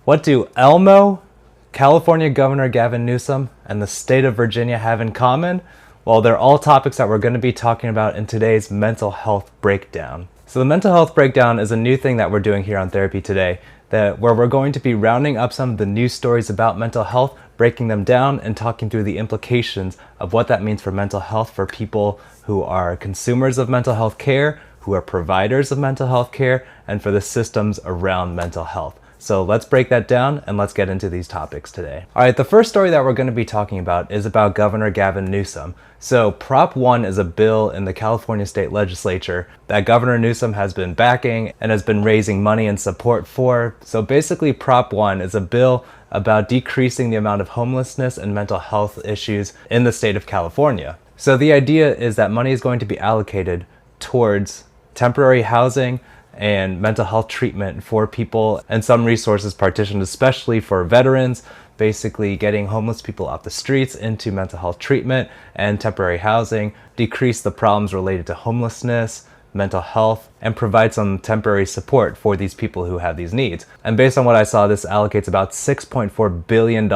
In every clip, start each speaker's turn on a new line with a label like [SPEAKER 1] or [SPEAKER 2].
[SPEAKER 1] What do Elmo, California Governor Gavin Newsom, and the state of Virginia have in common? Well, they're all topics that we're going to be talking about in today's mental health breakdown. So the mental health breakdown is a new thing that we're doing here on Therapy Today, where we're going to be rounding up some of the news stories about mental health, breaking them down, and talking through the implications of what that means for mental health for people who are consumers of mental health care, who are providers of mental health care, and for the systems around mental health. So let's break that down and let's get into these topics today. All right, the first story that we're going to be talking about is about Governor Gavin Newsom. So Prop 1 is a bill in the California state legislature that Governor Newsom has been backing and has been raising money and support for. So basically Prop 1 is a bill about decreasing the amount of homelessness and mental health issues in the state of California. So the idea is that money is going to be allocated towards temporary housing and mental health treatment for people, and some resources partitioned especially for veterans, basically getting homeless people off the streets into mental health treatment and temporary housing, decrease the problems related to homelessness, mental health, and provide some temporary support for these people who have these needs. And based on what I saw, this allocates about $6.4 billion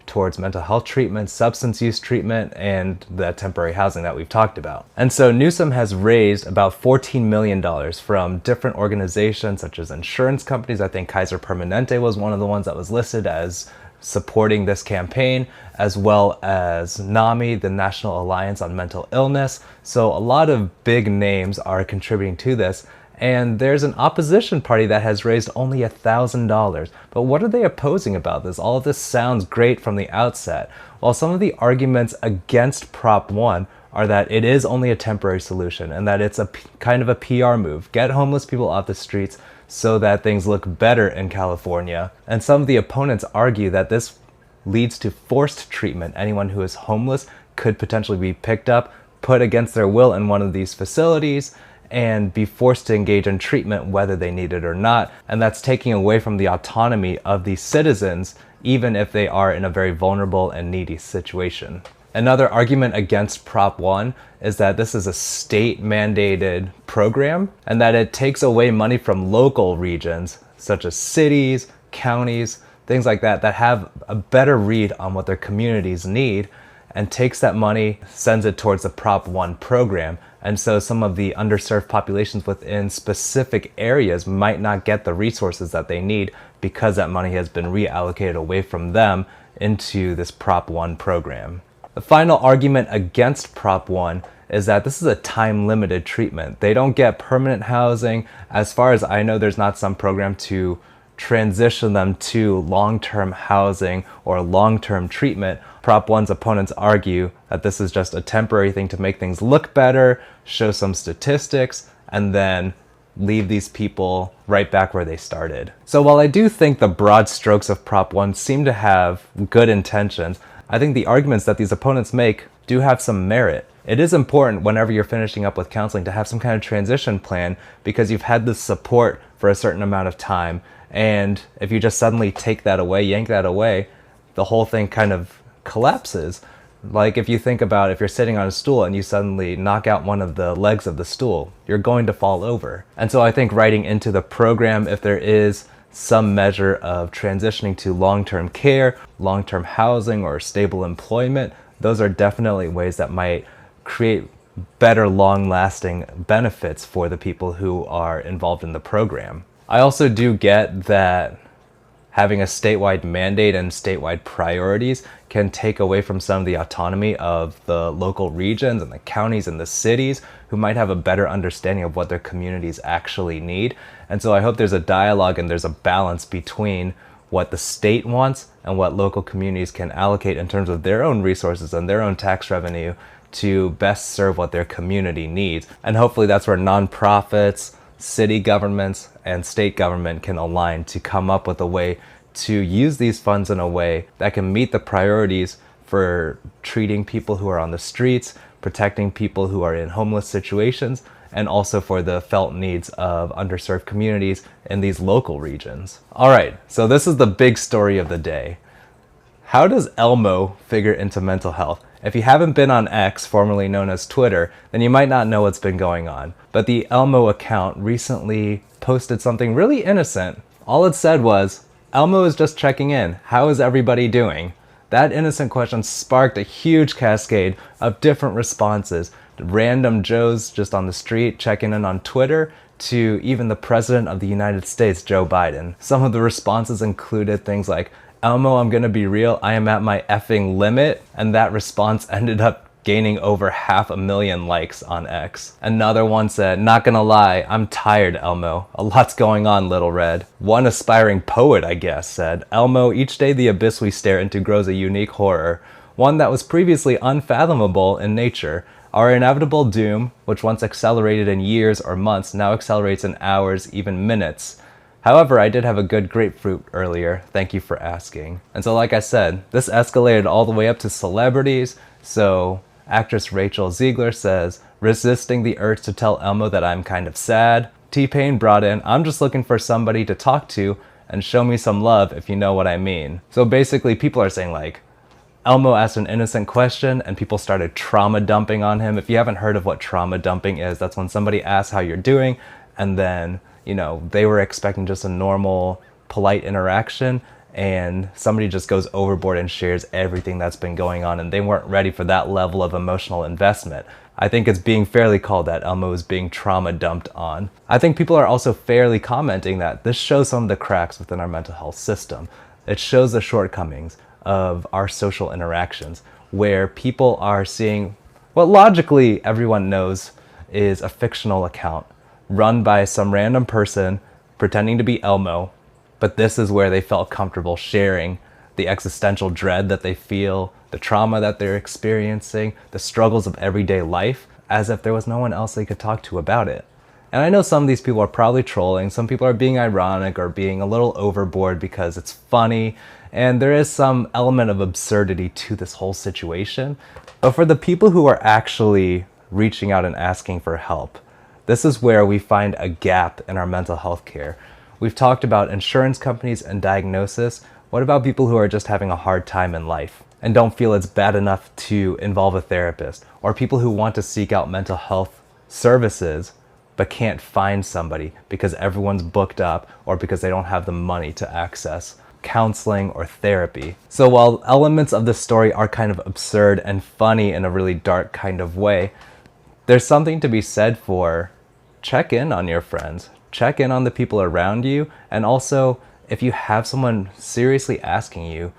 [SPEAKER 1] towards mental health treatment, substance use treatment, and the temporary housing that we've talked about. And so Newsom has raised about $14 million from different organizations such as insurance companies. I think Kaiser Permanente was one of the ones that was listed as supporting this campaign, as well as NAMI, the National Alliance on Mental Illness. So a lot of big names are contributing to this. And there's an opposition party that has raised only $1,000. But what are they opposing about this? All of this sounds great from the outset. Well, some of the arguments against Prop 1 are that it is only a temporary solution and that it's a kind of a PR move. Get homeless people off the streets so that things look better in California. And some of the opponents argue that this leads to forced treatment. Anyone who is homeless could potentially be picked up, put against their will in one of these facilities, and be forced to engage in treatment whether they need it or not. And that's taking away from the autonomy of these citizens, even if they are in a very vulnerable and needy situation. Another argument against Prop 1 is that this is a state-mandated program and that it takes away money from local regions, such as cities, counties, things like that, that have a better read on what their communities need, and takes that money, sends it towards the Prop 1 program. And so some of the underserved populations within specific areas might not get the resources that they need because that money has been reallocated away from them into this Prop 1 program. The final argument against Prop 1 is that this is a time-limited treatment. They don't get permanent housing. As far as I know, there's not some program to transition them to long-term housing or long-term treatment. Prop 1's opponents argue that this is just a temporary thing to make things look better, show some statistics, and then leave these people right back where they started. So while I do think the broad strokes of Prop 1 seem to have good intentions, I think the arguments that these opponents make do have some merit. It is important whenever you're finishing up with counseling to have some kind of transition plan because you've had this support for a certain amount of time. And if you just suddenly take that away, yank that away, the whole thing kind of collapses. Like if you think about if you're sitting on a stool and you suddenly knock out one of the legs of the stool, you're going to fall over. And so I think writing into the program, if there is some measure of transitioning to long-term care, long-term housing, or stable employment, those are definitely ways that might create better long-lasting benefits for the people who are involved in the program. I also do get that having a statewide mandate and statewide priorities can take away from some of the autonomy of the local regions and the counties and the cities who might have a better understanding of what their communities actually need. And so I hope there's a dialogue and there's a balance between what the state wants and what local communities can allocate in terms of their own resources and their own tax revenue to best serve what their community needs. And hopefully that's where nonprofits, city governments, and state government can align to come up with a way to use these funds in a way that can meet the priorities for treating people who are on the streets, protecting people who are in homeless situations, and also for the felt needs of underserved communities in these local regions. All right, so this is the big story of the day. How does Elmo figure into mental health? If you haven't been on X, formerly known as Twitter, then you might not know what's been going on. But the Elmo account recently posted something really innocent. All it said was, Elmo is just checking in. How is everybody doing? That innocent question sparked a huge cascade of different responses. Random Joes just on the street checking in on Twitter, to even the President of the United States, Joe Biden. Some of the responses included things like, Elmo, I'm gonna be real, I am at my effing limit. And that response ended up gaining over 500,000 likes on X. Another one said, not gonna lie, I'm tired, Elmo. A lot's going on, Little Red. One aspiring poet, I guess, said, Elmo, each day the abyss we stare into grows a unique horror, one that was previously unfathomable in nature. Our inevitable doom, which once accelerated in years or months, now accelerates in hours, even minutes. However, I did have a good grapefruit earlier. Thank you for asking. And so like I said, this escalated all the way up to celebrities. So actress Rachel Ziegler says, resisting the urge to tell Elmo that I'm kind of sad. T-Pain brought in, I'm just looking for somebody to talk to and show me some love, if you know what I mean. So basically people are saying like, Elmo asked an innocent question and people started trauma dumping on him. If you haven't heard of what trauma dumping is, that's when somebody asks how you're doing and then, you know, they were expecting just a normal, polite interaction and somebody just goes overboard and shares everything that's been going on and they weren't ready for that level of emotional investment. I think it's being fairly called that Elmo is being trauma dumped on. I think people are also fairly commenting that this shows some of the cracks within our mental health system. It shows the shortcomings of our social interactions, where people are seeing what logically everyone knows is a fictional account run by some random person pretending to be Elmo, but this is where they felt comfortable sharing the existential dread that they feel, the trauma that they're experiencing, the struggles of everyday life, as if there was no one else they could talk to about it. And I know some of these people are probably trolling, some people are being ironic or being a little overboard because it's funny, and there is some element of absurdity to this whole situation. But for the people who are actually reaching out and asking for help, this is where we find a gap in our mental health care. We've talked about insurance companies and diagnosis. What about people who are just having a hard time in life and don't feel it's bad enough to involve a therapist? Or people who want to seek out mental health services but can't find somebody because everyone's booked up or because they don't have the money to access counseling or therapy. So while elements of the story are kind of absurd and funny in a really dark kind of way, there's something to be said for check in on your friends, check in on the people around you, and also if you have someone seriously asking you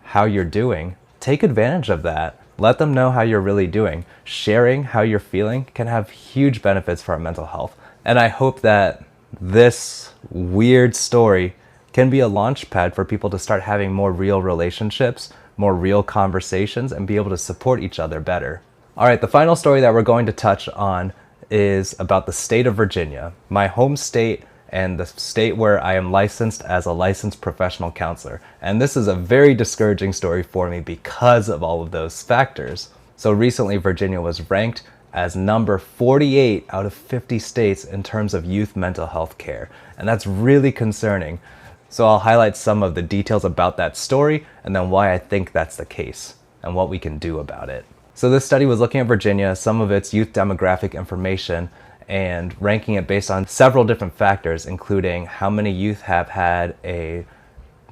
[SPEAKER 1] how you're doing, take advantage of that. Let them know how you're really doing. Sharing how you're feeling can have huge benefits for our mental health. And I hope that this weird story can be a launch pad for people to start having more real relationships, more real conversations, and be able to support each other better. All right, the final story that we're going to touch on is about the state of Virginia, my home state and the state where I am licensed as a licensed professional counselor. And this is a very discouraging story for me because of all of those factors. So recently, Virginia was ranked as number 48 out of 50 states in terms of youth mental health care. And that's really concerning. So I'll highlight some of the details about that story and then why I think that's the case and what we can do about it. So this study was looking at Virginia, some of its youth demographic information, and ranking it based on several different factors, including how many youth have had a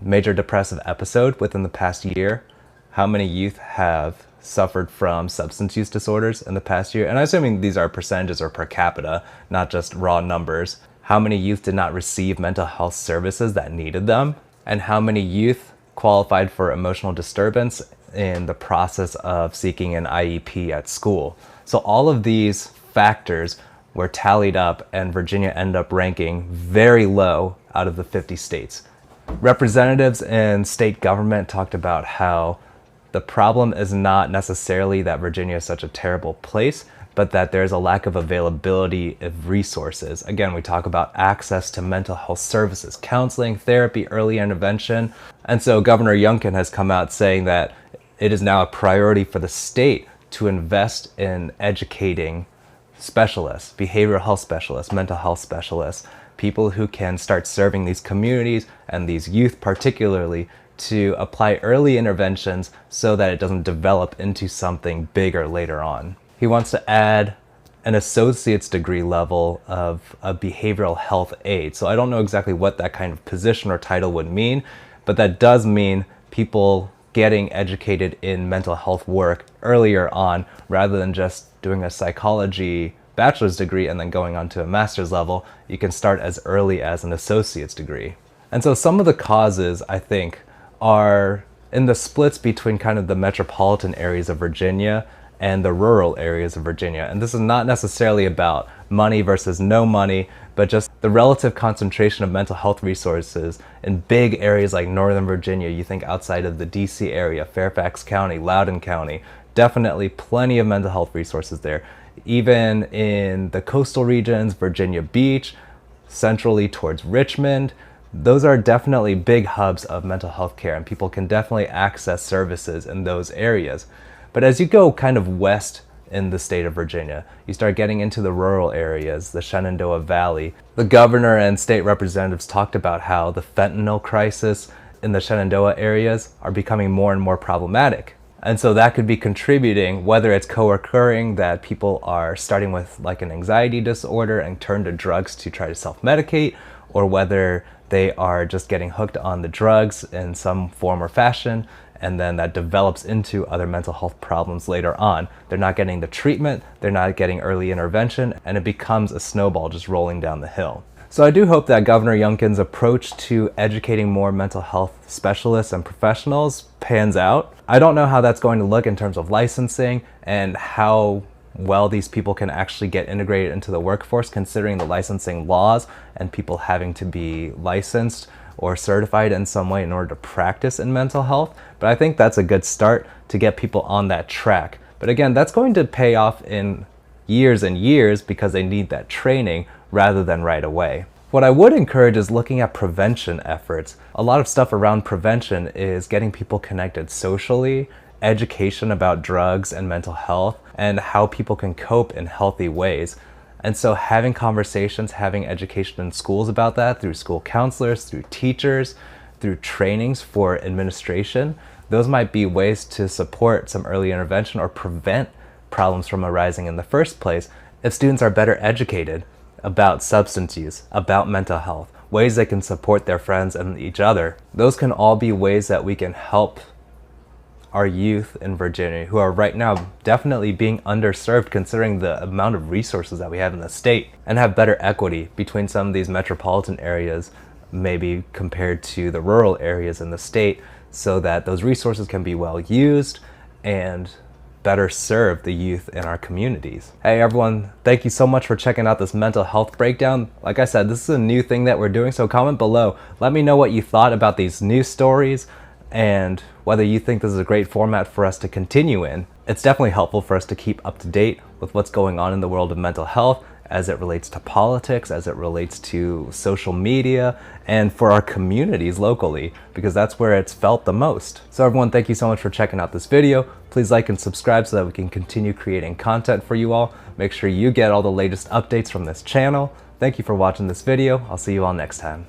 [SPEAKER 1] major depressive episode within the past year, how many youth have suffered from substance use disorders in the past year, and I'm assuming these are percentages or per capita, not just raw numbers, how many youth did not receive mental health services that needed them, and how many youth qualified for emotional disturbance in the process of seeking an IEP at school. So all of these factors were tallied up and Virginia ended up ranking very low out of the 50 states. Representatives in state government talked about how the problem is not necessarily that Virginia is such a terrible place, but that there's a lack of availability of resources. Again, we talk about access to mental health services, counseling, therapy, early intervention. And so Governor Youngkin has come out saying that it is now a priority for the state to invest in educating specialists, behavioral health specialists, mental health specialists, people who can start serving these communities and these youth particularly to apply early interventions so that it doesn't develop into something bigger later on. He wants to add an associate's degree level of a behavioral health aid. So I don't know exactly what that kind of position or title would mean, but that does mean people getting educated in mental health work earlier on rather than just doing a psychology bachelor's degree and then going on to a master's level. You can start as early as an associate's degree. And so some of the causes, I think, are in the splits between kind of the metropolitan areas of Virginia and the rural areas of Virginia. And this is not necessarily about money versus no money, but just the relative concentration of mental health resources in big areas like Northern Virginia. You think outside of the DC area, Fairfax County, Loudoun County, definitely plenty of mental health resources there. Even in the coastal regions, Virginia Beach, centrally towards Richmond, those are definitely big hubs of mental health care, and people can definitely access services in those areas. But as you go kind of west in the state of Virginia, you start getting into the rural areas, the Shenandoah Valley. The governor and state representatives talked about how the fentanyl crisis in the Shenandoah areas are becoming more and more problematic. And so that could be contributing, whether it's co-occurring that people are starting with like an anxiety disorder and turn to drugs to try to self-medicate, or whether they are just getting hooked on the drugs in some form or fashion, and then that develops into other mental health problems later on. They're not getting the treatment, they're not getting early intervention, and it becomes a snowball just rolling down the hill. So I do hope that Governor Youngkin's approach to educating more mental health specialists and professionals pans out. I don't know how that's going to look in terms of licensing and how well these people can actually get integrated into the workforce, considering the licensing laws and people having to be licensed or certified in some way in order to practice in mental health. But I think that's a good start to get people on that track. But again, that's going to pay off in years and years because they need that training rather than right away. What I would encourage is looking at prevention efforts. A lot of stuff around prevention is getting people connected socially, education about drugs and mental health, and how people can cope in healthy ways. And so having conversations, having education in schools about that through school counselors, through teachers, through trainings for administration, those might be ways to support some early intervention or prevent problems from arising in the first place if students are better educated about substance use, about mental health, ways they can support their friends and each other. Those can all be ways that we can help our youth in Virginia, who are right now definitely being underserved considering the amount of resources that we have in the state, and have better equity between some of these metropolitan areas maybe compared to the rural areas in the state, so that those resources can be well used and better serve the youth in our communities. Hey everyone, thank you so much for checking out this mental health breakdown. Like I said, this is a new thing that we're doing, so comment below. Let me know what you thought about these news stories and whether you think this is a great format for us to continue in. It's definitely helpful for us to keep up to date with what's going on in the world of mental health as it relates to politics, as it relates to social media, and for our communities locally, because that's where it's felt the most. So everyone, thank you so much for checking out this video. Please like and subscribe so that we can continue creating content for you all. Make sure you get all the latest updates from this channel. Thank you for watching this video. I'll see you all next time.